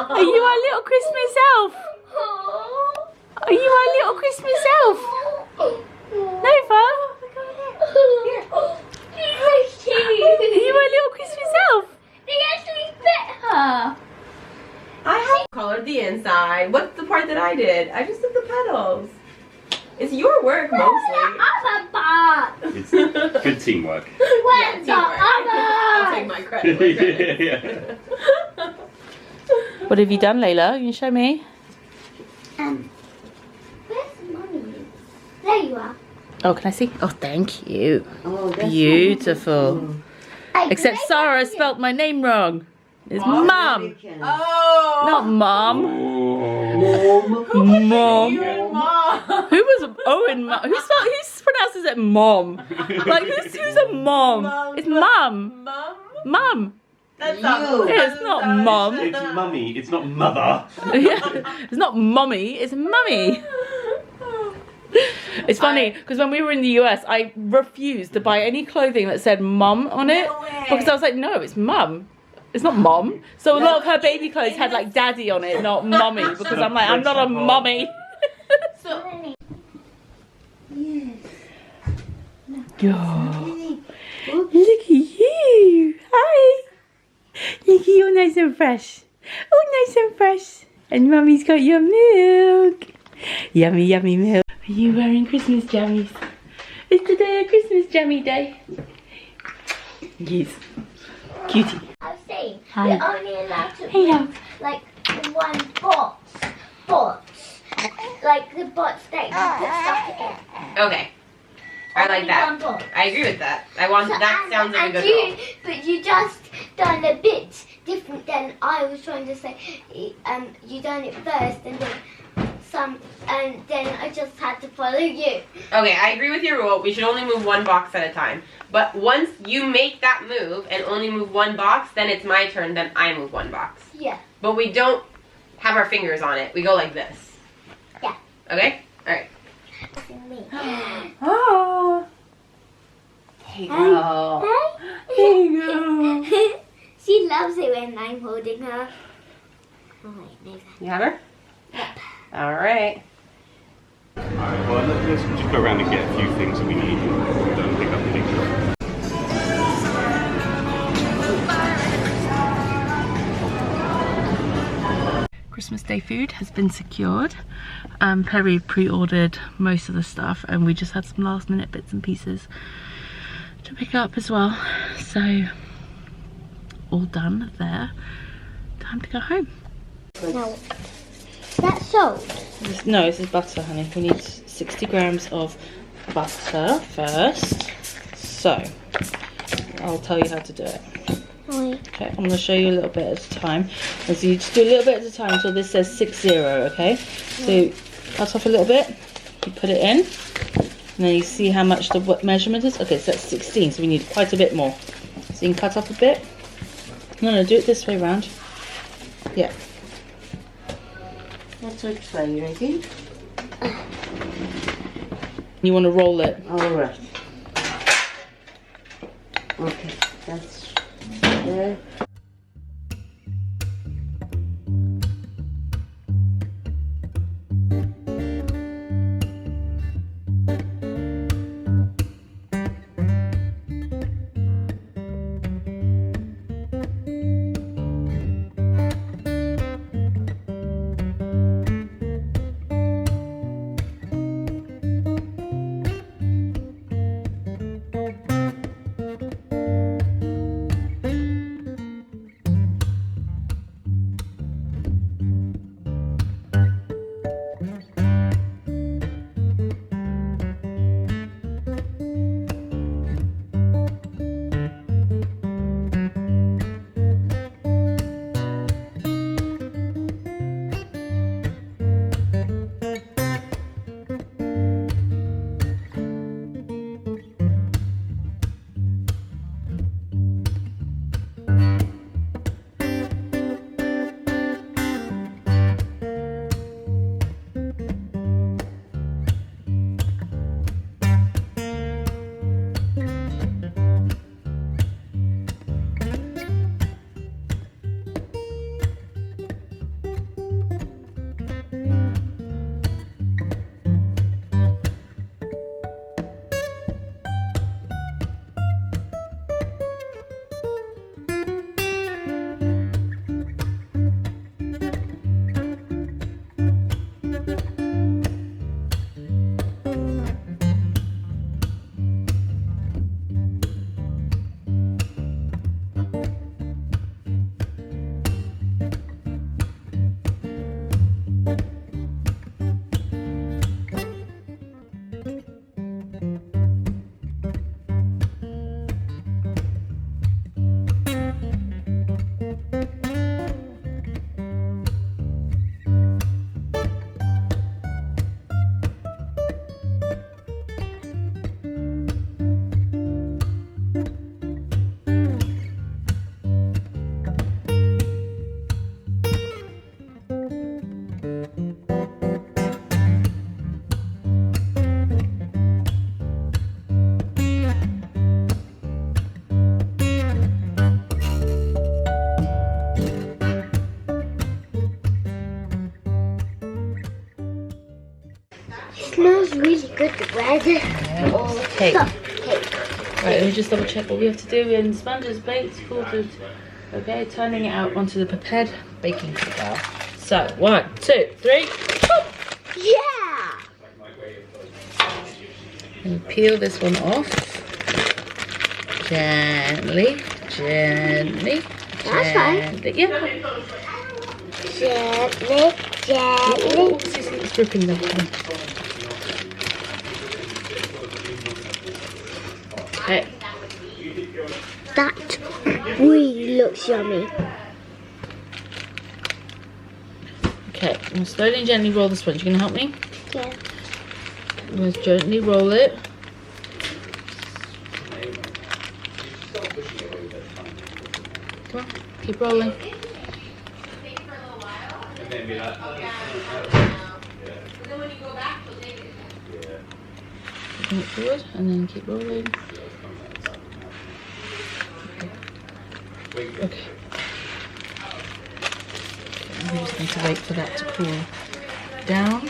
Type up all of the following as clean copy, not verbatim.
Are you our little Christmas elf? Are you our little Christmas elf? Nova? Are you our little Christmas elf? They actually fit her. I have colored the inside. What's the part that I did? I just did the petals. It's your work mostly. Other part. It's good teamwork. Where's the I'll other? take my credit. Yeah. What have you done, Layla? Can you show me? Where's Mummy? There you are. Oh, can I see? Oh, thank you. Oh, that's Beautiful. Except Sarah spelt my name wrong. It's Mum, Oh. not Mom. Mom. Mom. You and Mom. Who was Owen? Who pronounces it Mom? Like who's a mom? It's Mum. Mom? Mum. That's not. Yeah, it's not Mum. It's mummy, it's not mother. Yeah, it's not Mummy. It's Mummy. It's funny because when we were in the US, I refused to buy any clothing that said Mum on it because I was like, no, it's Mum. It's not Mom. So a lot of her baby clothes had like Daddy on it, not Mummy, because I'm like, I'm not a mummy. So, Oh, look at you. Hi. Look at you, nice and fresh. Oh, nice and fresh. And Mummy's got your milk. Yummy, yummy milk. Are you wearing Christmas jammies? Is today a Christmas jammy day? Yes. Cutie. I was saying, Hi. we're only allowed to Hello. put, like one box. Like the box that you put stuff in. okay. I like Only that. one box. I agree with that. I want that sounds like a good you, rule. but you just done a bit different than I was trying to say. You done it first and then and then I just had to follow you. Okay, I agree with your rule. We should only move one box at a time. But once you make that move and only move one box, then it's my turn, then I move one box. Yeah. But we don't have our fingers on it. We go like this. Yeah. Okay? Alright. Me. Oh. Hey, girl. Hey. Hey, girl. She loves it when I'm holding her. Oh wait, maybe. You have her? Yep. Alright. Alright, well, let's just go around and get a few things that we need and don't pick up the picture. Christmas Day food has been secured. Perry pre-ordered most of the stuff and we just had some last minute bits and pieces to pick up as well. So, all done there. Time to go home. Now, that's sold. No, this is butter, honey. We need 60 grams of butter first. So, I'll tell you how to do it. Wait. Okay, I'm going to show you a little bit at a time. And so you just do a little bit at a time until this says 60, okay? So cut off a little bit, you put it in, and then you see how much the measurement is. Okay, so that's 16, so we need quite a bit more. So you can cut off a bit. No, do it this way round. Yeah. That's okay, you ready? You want to roll it. Alright. Okay, that's there. the bread or cake. stuffed cake. Right, let me just double check what we have to do in sponges, baked, quartered. Okay, turning it out onto the prepared baking flour. So, 1, 2, 3. Boop. Yeah! And peel this one off. Gently, gently, That's fine. gently. Yeah. Gently, gently. Oh, it's dripping there. Okay. That really looks yummy. Okay, I'm gonna slowly and gently roll the sponge. You gonna help me? Yeah. I'm gonna gently roll it. Come on, keep rolling. Bring it forward and then keep rolling. Okay. We just need to wait for that to cool down.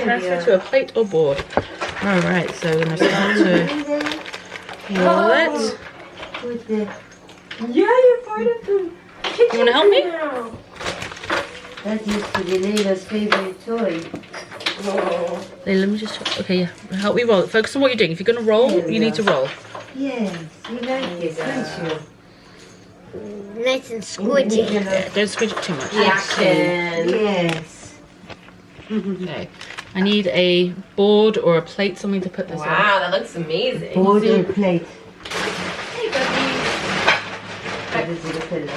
Transfer to a plate or board. Alright, so we're going to start to roll it. Yeah, you're part of the kitchen. You want to help me? That used to be Leila's favorite toy. Leila, let me just check. Okay, yeah. Help me roll it. Focus on what you're doing. If you're going to roll, you need to roll. Yes, you like it, don't you? Nice and squidgy. Yeah, don't squidge it too much. Action. Yes. Okay. I need a board or a plate, something to put this on. Wow, that looks amazing. Board or plate. Hey, Buffy. That is the pillow.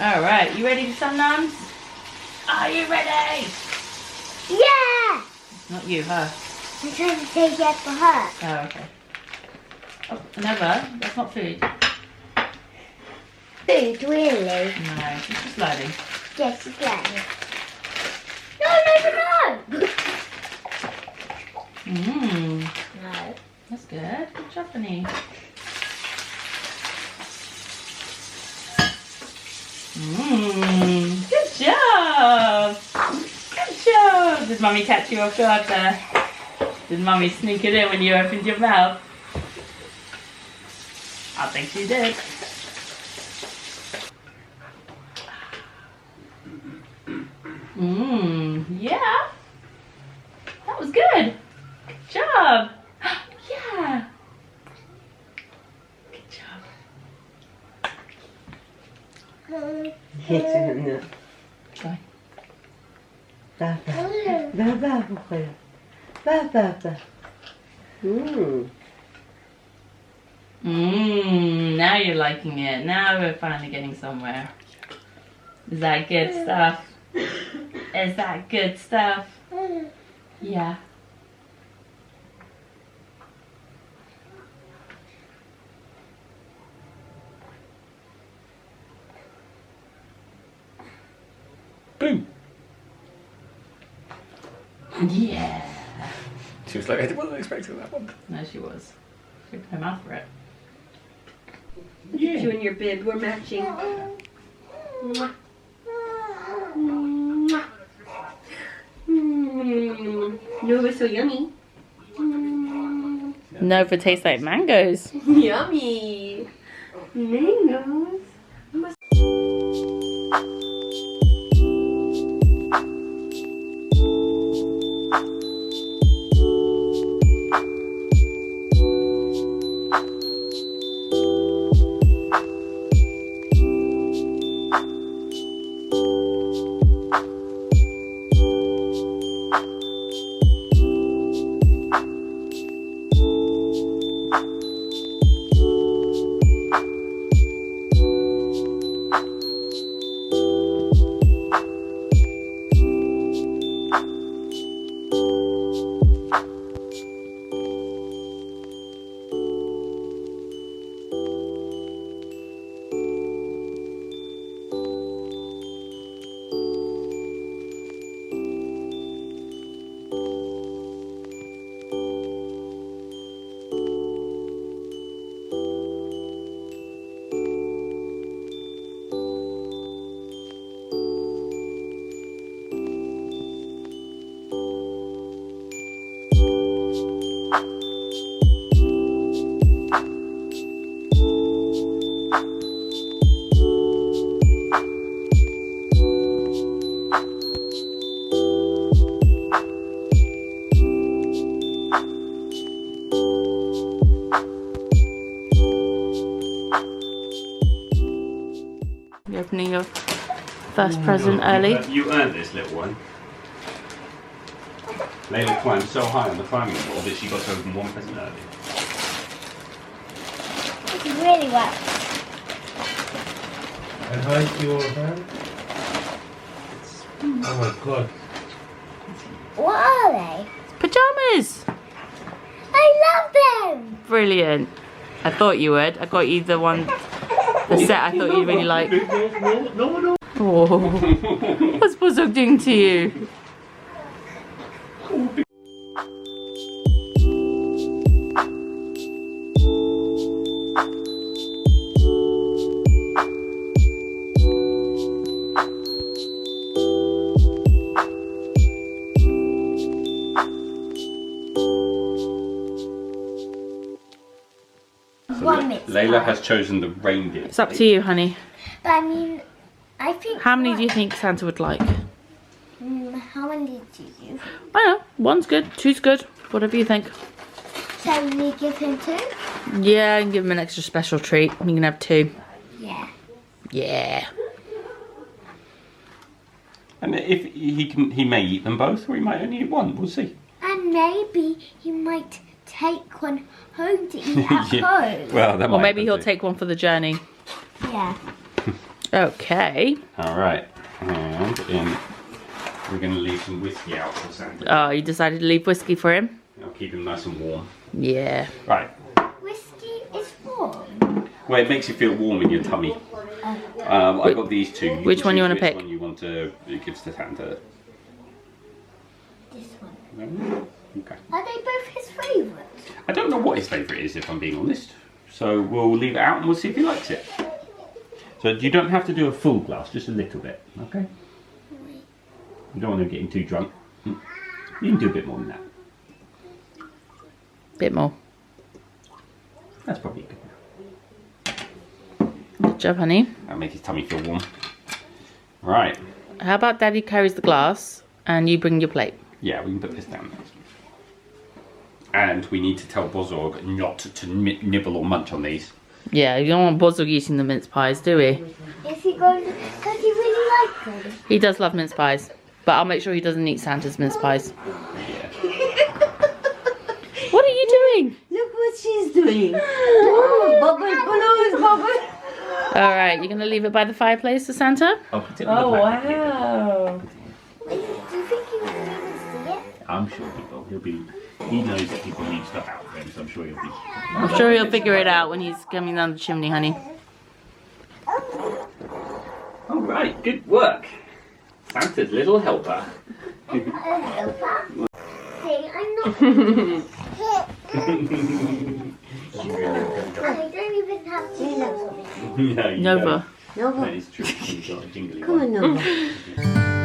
Alright, you ready for some nuns? Are you ready? Yeah! Not you, her. I'm trying to say yes for her. Oh, okay. Oh, another? That's not food. Food, really? No, it's just loading. Yes, it's like. No! Mmm, No. that's good. Good job, honey. Mmm, good job. Good job. Did Mummy catch you off guard there? Did Mummy sneak it in when you opened your mouth? I think she did. Mmm, yeah. That was good. Good job. Try. Now you're liking it. Now we're finally getting somewhere. Is that good stuff? Is that good stuff? Yeah. Boom. Yeah. She was like, I wasn't expecting that one. No, she was. She came after it. Yeah. You and your bib were matching. Mwah. Mwah. No, it's so yummy. Nova tastes like mangoes. Yummy. Mangoes. You're opening your first present early. You earned this, little one. Layla climbed so high on the climbing wall that she got to open one present early. It's really wet. And how is your hand? Oh my god. What are they? Pajamas! I love them! Brilliant. I thought you would. I got you the one, the set I thought you'd really like. No. Oh, what's Buzog doing to you? Layla has chosen the reindeer. It's up to you, honey. But I mean, I think... How many do you think Santa would like? How many do you? I don't know. One's good, two's good. Whatever you think. Shall we give him 2? Yeah, and give him an extra special treat. You can have 2. Yeah. Yeah. And if he may eat them both, or he might only eat one. We'll see. And maybe he might take one home to eat at Yeah. home. Well, that Or might maybe happen he'll too. take one for the journey. Yeah. Okay. All right, and we're going to leave some whiskey out for Santa. Oh, you decided to leave whiskey for him? I'll keep him nice and warm. Yeah. Right. Whiskey is warm. Well, it makes you feel warm in your tummy. I got these two. Which can one you choose wanna pick? Which one you want to give to Santa? This one. Okay. Are they both his favourites? I don't know what his favourite is, if I'm being honest. So we'll leave it out and we'll see if he likes it. So you don't have to do a full glass, just a little bit, okay? You don't want to get him too drunk. You can do a bit more than that. Bit more. That's probably good. Good job, honey. That'll make his tummy feel warm. Right. How about Daddy carries the glass and you bring your plate? Yeah, we can put this down. And we need to tell Bozorg not to nibble or munch on these. Yeah, you don't want Bozzle eating the mince pies, do we? Is he going to? Does he really like them? He does love mince pies. But I'll make sure he doesn't eat Santa's mince pies. What are you doing? Look what she's doing. Oh, bubble, bubble. Alright, you're going to leave it by the fireplace for Santa? I'll put it on the back. Wow. Do you think he will even see it? I'm sure he will. He knows that people need stuff out for him, so I'm sure he'll be. I'm sure he'll figure it out when he's coming down the chimney, honey. All right, good work. Santa's little helper. See, I'm not. I don't even have to know. No, you Nova. don't. That is true. You've got a jingly Come one. on, Nova.